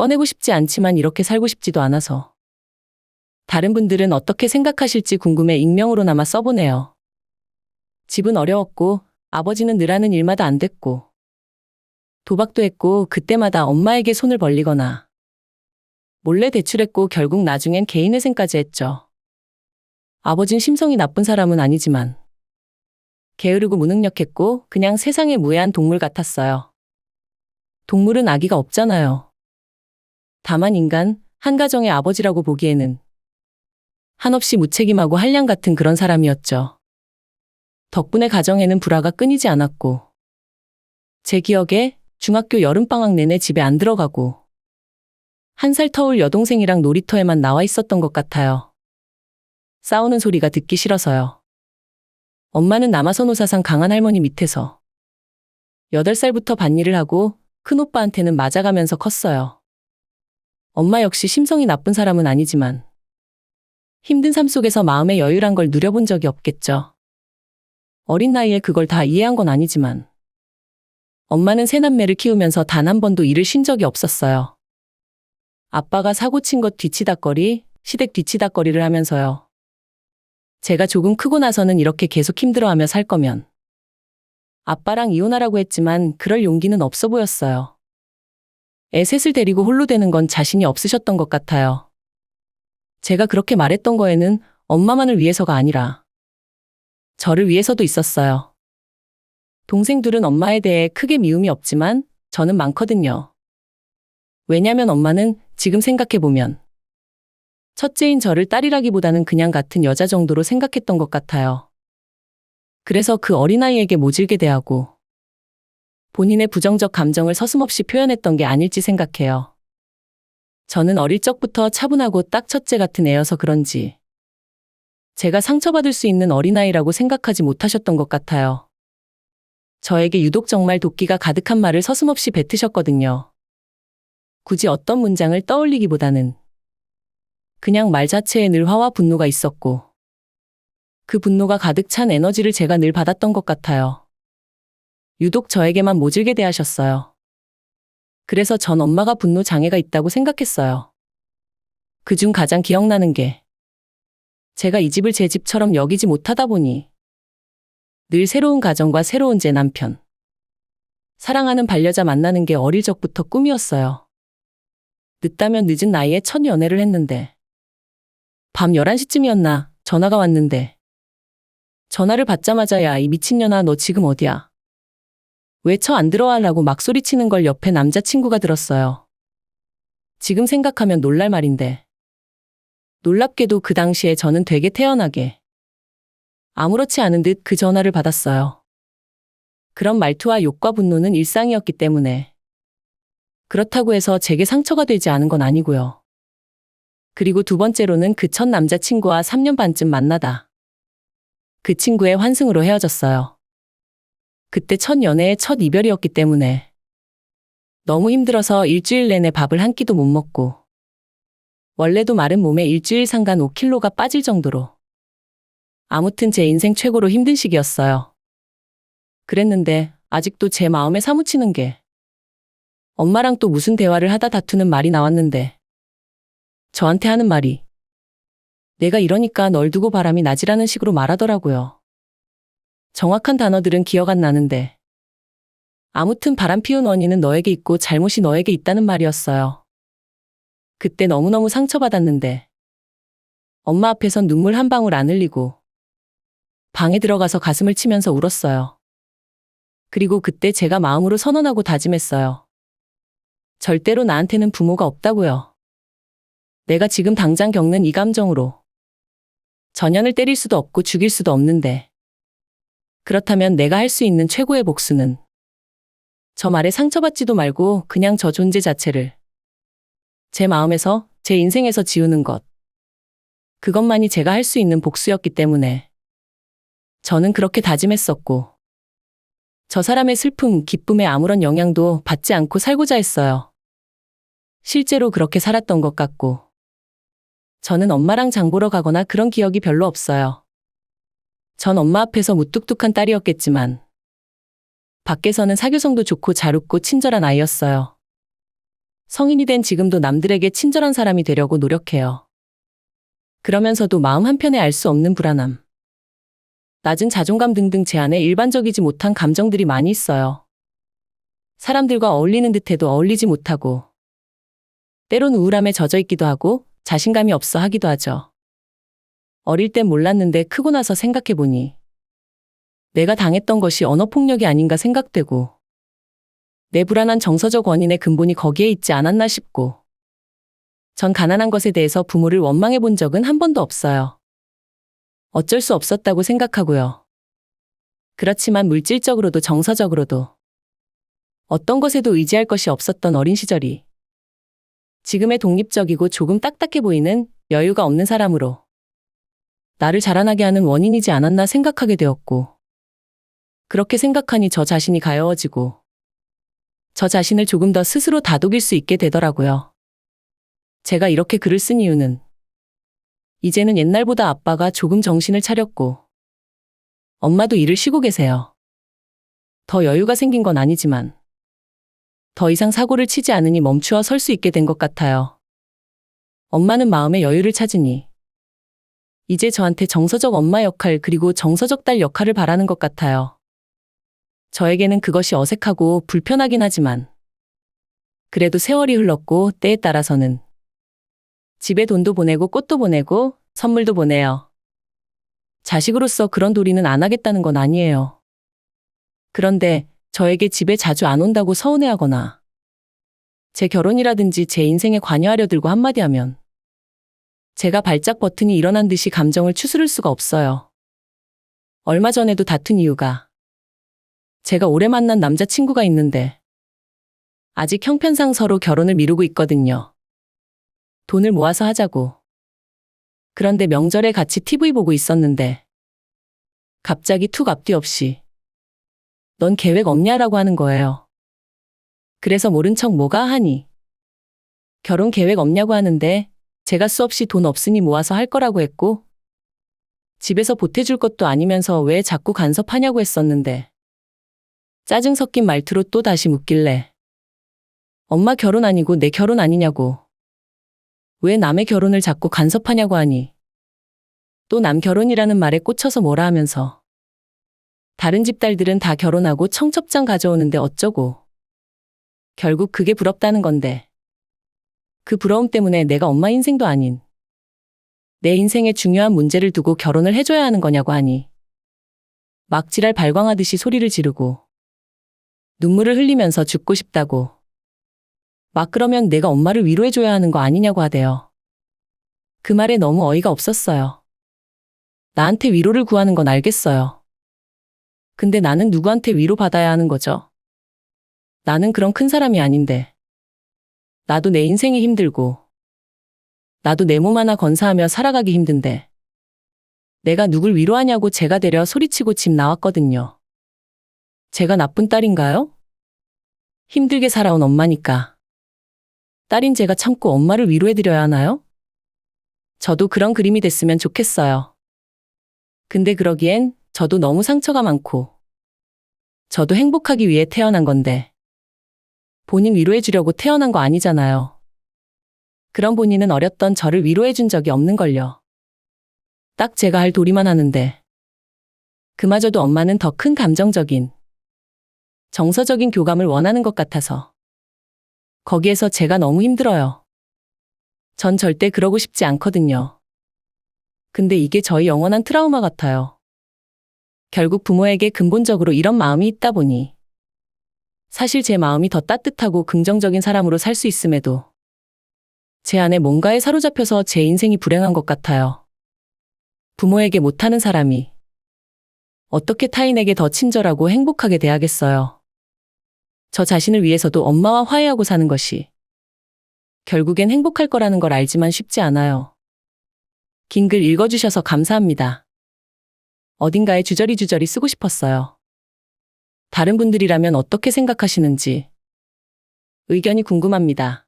꺼내고 싶지 않지만 이렇게 살고 싶지도 않아서. 다른 분들은 어떻게 생각하실지 궁금해 익명으로나마 써보네요. 집은 어려웠고 아버지는 늘 하는 일마다 안 됐고 도박도 했고 그때마다 엄마에게 손을 벌리거나 몰래 대출했고 결국 나중엔 개인회생까지 했죠. 아버진 심성이 나쁜 사람은 아니지만 게으르고 무능력했고 그냥 세상에 무해한 동물 같았어요. 동물은 아기가 없잖아요. 다만 인간, 한 가정의 아버지라고 보기에는 한없이 무책임하고 한량 같은 그런 사람이었죠. 덕분에 가정에는 불화가 끊이지 않았고 제 기억에 중학교 여름방학 내내 집에 안 들어가고 1살 터울 여동생이랑 놀이터에만 나와 있었던 것 같아요. 싸우는 소리가 듣기 싫어서요. 엄마는 남아선호사상 강한 할머니 밑에서 8살부터 밭일을 하고 큰오빠한테는 맞아가면서 컸어요. 엄마 역시 심성이 나쁜 사람은 아니지만 힘든 삶 속에서 마음의 여유란 걸 누려본 적이 없겠죠. 어린 나이에 그걸 다 이해한 건 아니지만 엄마는 세 남매를 키우면서 단 한 번도 일을 쉰 적이 없었어요. 아빠가 사고 친 것 뒤치다꺼리, 시댁 뒤치다꺼리를 하면서요. 제가 조금 크고 나서는 이렇게 계속 힘들어하며 살 거면 아빠랑 이혼하라고 했지만 그럴 용기는 없어 보였어요. 애 셋을 데리고 홀로 되는 건 자신이 없으셨던 것 같아요. 제가 그렇게 말했던 거에는 엄마만을 위해서가 아니라 저를 위해서도 있었어요. 동생들은 엄마에 대해 크게 미움이 없지만 저는 많거든요. 왜냐면 엄마는 지금 생각해보면 첫째인 저를 딸이라기보다는 그냥 같은 여자 정도로 생각했던 것 같아요. 그래서 그 어린아이에게 모질게 대하고 본인의 부정적 감정을 서슴없이 표현했던 게 아닐지 생각해요. 저는 어릴 적부터 차분하고 딱 첫째 같은 애여서 그런지 제가 상처받을 수 있는 어린아이라고 생각하지 못하셨던 것 같아요. 저에게 유독 정말 도끼가 가득한 말을 서슴없이 뱉으셨거든요. 굳이 어떤 문장을 떠올리기보다는 그냥 말 자체에 늘 화와 분노가 있었고 그 분노가 가득 찬 에너지를 제가 늘 받았던 것 같아요. 유독 저에게만 모질게 대하셨어요. 그래서 전 엄마가 분노 장애가 있다고 생각했어요. 그중 가장 기억나는 게 제가 이 집을 제 집처럼 여기지 못하다 보니 늘 새로운 가정과 새로운 제 남편, 사랑하는 반려자 만나는 게 어릴 적부터 꿈이었어요. 늦다면 늦은 나이에 첫 연애를 했는데 밤 11시쯤이었나 전화가 왔는데 전화를 받자마자 야, 이 미친년아 너 지금 어디야? 왜 쳐 안 들어와라고 막 소리치는 걸 옆에 남자친구가 들었어요. 지금 생각하면 놀랄 말인데 놀랍게도 그 당시에 저는 되게 태연하게 아무렇지 않은 듯 그 전화를 받았어요. 그런 말투와 욕과 분노는 일상이었기 때문에 그렇다고 해서 제게 상처가 되지 않은 건 아니고요. 그리고 두 번째로는 그 첫 남자친구와 3년 반쯤 만나다 그 친구의 환승으로 헤어졌어요. 그때 첫 연애의 첫 이별이었기 때문에 너무 힘들어서 일주일 내내 밥을 한 끼도 못 먹고 원래도 마른 몸에 일주일 상간 5kg가 빠질 정도로 아무튼 제 인생 최고로 힘든 시기였어요. 그랬는데 아직도 제 마음에 사무치는 게 엄마랑 또 무슨 대화를 하다 다투는 말이 나왔는데 저한테 하는 말이 내가 이러니까 널 두고 바람이 나지라는 식으로 말하더라고요. 정확한 단어들은 기억 안 나는데 아무튼 바람 피운 원인은 너에게 있고 잘못이 너에게 있다는 말이었어요. 그때 너무너무 상처받았는데 엄마 앞에선 눈물 한 방울 안 흘리고 방에 들어가서 가슴을 치면서 울었어요. 그리고 그때 제가 마음으로 선언하고 다짐했어요. 절대로 나한테는 부모가 없다고요. 내가 지금 당장 겪는 이 감정으로 전연을 때릴 수도 없고 죽일 수도 없는데 그렇다면 내가 할 수 있는 최고의 복수는 저 말에 상처받지도 말고 그냥 저 존재 자체를 제 마음에서 제 인생에서 지우는 것. 그것만이 제가 할 수 있는 복수였기 때문에 저는 그렇게 다짐했었고 저 사람의 슬픔, 기쁨에 아무런 영향도 받지 않고 살고자 했어요. 실제로 그렇게 살았던 것 같고 저는 엄마랑 장 보러 가거나 그런 기억이 별로 없어요. 전 엄마 앞에서 무뚝뚝한 딸이었겠지만 밖에서는 사교성도 좋고 잘 웃고 친절한 아이였어요. 성인이 된 지금도 남들에게 친절한 사람이 되려고 노력해요. 그러면서도 마음 한편에 알 수 없는 불안함, 낮은 자존감 등등 제 안에 일반적이지 못한 감정들이 많이 있어요. 사람들과 어울리는 듯해도 어울리지 못하고, 때론 우울함에 젖어 있기도 하고 자신감이 없어 하기도 하죠. 어릴 땐 몰랐는데 크고 나서 생각해보니 내가 당했던 것이 언어폭력이 아닌가 생각되고, 내 불안한 정서적 원인의 근본이 거기에 있지 않았나 싶고, 전 가난한 것에 대해서 부모를 원망해 본 적은 한 번도 없어요. 어쩔 수 없었다고 생각하고요. 그렇지만 물질적으로도 정서적으로도 어떤 것에도 의지할 것이 없었던 어린 시절이 지금의 독립적이고 조금 딱딱해 보이는 여유가 없는 사람으로 나를 자라나게 하는 원인이지 않았나 생각하게 되었고, 그렇게 생각하니 저 자신이 가여워지고 저 자신을 조금 더 스스로 다독일 수 있게 되더라고요. 제가 이렇게 글을 쓴 이유는 이제는 옛날보다 아빠가 조금 정신을 차렸고 엄마도 일을 쉬고 계세요. 더 여유가 생긴 건 아니지만 더 이상 사고를 치지 않으니 멈추어 설 수 있게 된 것 같아요. 엄마는 마음의 여유를 찾으니 이제 저한테 정서적 엄마 역할 그리고 정서적 딸 역할을 바라는 것 같아요. 저에게는 그것이 어색하고 불편하긴 하지만 그래도 세월이 흘렀고 때에 따라서는 집에 돈도 보내고 꽃도 보내고 선물도 보내요. 자식으로서 그런 도리는 안 하겠다는 건 아니에요. 그런데 저에게 집에 자주 안 온다고 서운해하거나 제 결혼이라든지 제 인생에 관여하려 들고 한마디 하면 제가 발작 버튼이 일어난 듯이 감정을 추스를 수가 없어요. 얼마 전에도 다툰 이유가 제가 오래 만난 남자친구가 있는데 아직 형편상 서로 결혼을 미루고 있거든요. 돈을 모아서 하자고. 그런데 명절에 같이 TV 보고 있었는데 갑자기 툭 앞뒤 없이 넌 계획 없냐라고 하는 거예요. 그래서 모른 척 뭐가 하니 결혼 계획 없냐고 하는데 제가 수없이 돈 없으니 모아서 할 거라고 했고 집에서 보태줄 것도 아니면서 왜 자꾸 간섭하냐고 했었는데 짜증 섞인 말투로 또 다시 묻길래 엄마 결혼 아니고 내 결혼 아니냐고, 왜 남의 결혼을 자꾸 간섭하냐고 하니 또 남 결혼이라는 말에 꽂혀서 뭐라 하면서 다른 집 딸들은 다 결혼하고 청첩장 가져오는데 어쩌고, 결국 그게 부럽다는 건데 그 부러움 때문에 내가 엄마 인생도 아닌 내 인생에 중요한 문제를 두고 결혼을 해줘야 하는 거냐고 하니 막 지랄 발광하듯이 소리를 지르고 눈물을 흘리면서 죽고 싶다고, 막 그러면 내가 엄마를 위로해줘야 하는 거 아니냐고 하대요. 그 말에 너무 어이가 없었어요. 나한테 위로를 구하는 건 알겠어요. 근데 나는 누구한테 위로받아야 하는 거죠? 나는 그런 큰 사람이 아닌데. 나도 내 인생이 힘들고 나도 내 몸 하나 건사하며 살아가기 힘든데 내가 누굴 위로하냐고 제가 되려 소리치고 집 나왔거든요. 제가 나쁜 딸인가요? 힘들게 살아온 엄마니까. 딸인 제가 참고 엄마를 위로해드려야 하나요? 저도 그런 그림이 됐으면 좋겠어요. 근데 그러기엔 저도 너무 상처가 많고 저도 행복하기 위해 태어난 건데 본인 위로해주려고 태어난 거 아니잖아요. 그런 본인은 어렸던 저를 위로해준 적이 없는걸요. 딱 제가 할 도리만 하는데 그마저도 엄마는 더 큰 감정적인 정서적인 교감을 원하는 것 같아서 거기에서 제가 너무 힘들어요. 전 절대 그러고 싶지 않거든요. 근데 이게 저희 영원한 트라우마 같아요. 결국 부모에게 근본적으로 이런 마음이 있다 보니 사실 제 마음이 더 따뜻하고 긍정적인 사람으로 살 수 있음에도 제 안에 뭔가에 사로잡혀서 제 인생이 불행한 것 같아요. 부모에게 못하는 사람이 어떻게 타인에게 더 친절하고 행복하게 대하겠어요. 저 자신을 위해서도 엄마와 화해하고 사는 것이 결국엔 행복할 거라는 걸 알지만 쉽지 않아요. 긴 글 읽어주셔서 감사합니다. 어딘가에 주저리 쓰고 싶었어요. 다른 분들이라면 어떻게 생각하시는지 의견이 궁금합니다.